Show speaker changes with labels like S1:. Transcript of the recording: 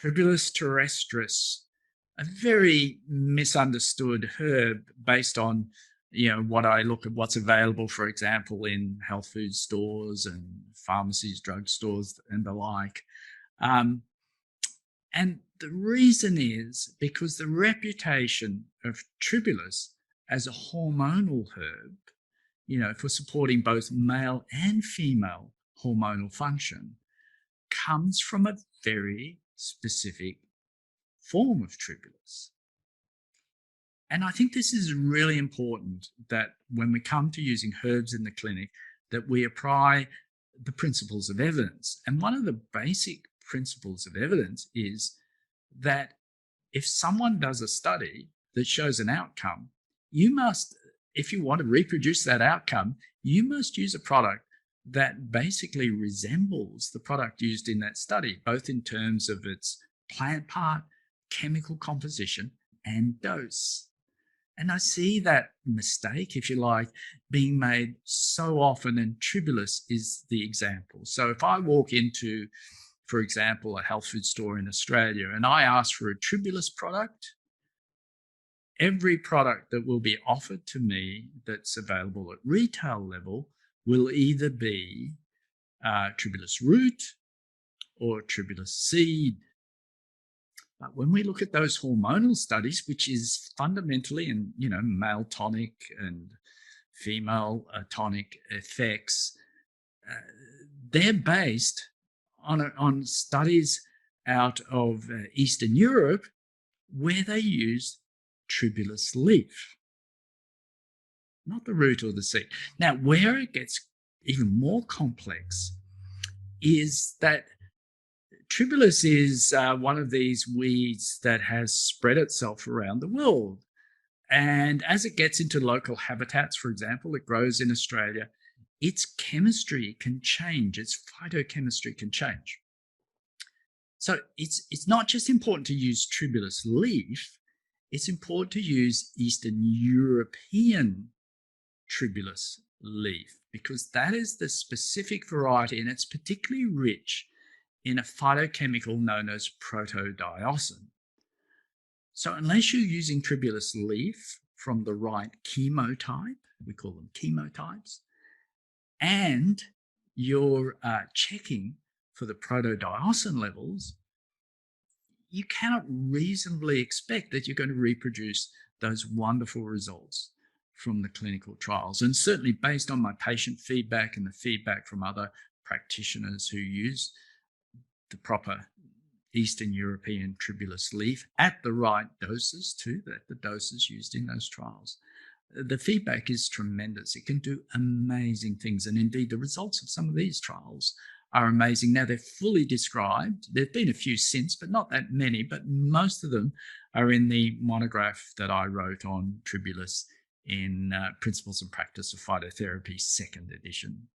S1: Tribulus terrestris, a very misunderstood herb based on what I look at what's available, for example, in health food stores and pharmacies, drugstores, and the like. Um, and the reason is because the reputation of Tribulus as a hormonal herb, for supporting both male and female hormonal function, comes from a very specific form of Tribulus. And I think this is really important that when we come to using herbs in the clinic, that we apply the principles of evidence. And one of the basic principles of evidence is that if someone does a study that shows an outcome, you must, if you want to reproduce that outcome, you must use a product that basically resembles the product used in that study, both in terms of its plant part, chemical composition, and dose. And I see that mistake, if you like, being made so often, and Tribulus is the example. So if I walk into, for example, a health food store in Australia and I ask for a Tribulus product, every product that will be offered to me that's available at retail level will either be Tribulus root or Tribulus seed. But when we look at those hormonal studies, which is fundamentally in male tonic and female tonic effects, they're based on studies out of Eastern Europe where they use Tribulus leaf, not the root or the seed. Now, where it gets even more complex is that Tribulus is one of these weeds that has spread itself around the world. And as it gets into local habitats, for example, it grows in Australia, its chemistry can change, its phytochemistry can change. So it's not just important to use Tribulus leaf, it's important to use Eastern European Tribulus leaf because that is the specific variety and it's particularly rich in a phytochemical known as protodioscin. So unless you're using Tribulus leaf from the right chemotype, we call them chemotypes, and you're checking for the protodioscin levels, you cannot reasonably expect that you're going to reproduce those wonderful results from the clinical trials. And certainly based on my patient feedback and the feedback from other practitioners who use the proper Eastern European Tribulus leaf at the right doses too, that the doses used in those trials. The feedback is tremendous. It can do amazing things. And indeed, the results of some of these trials are amazing. Now, they're fully described. There have been a few since, but not that many. But most of them are in the monograph that I wrote on Tribulus in Principles and Practice of Phytotherapy, 2nd edition.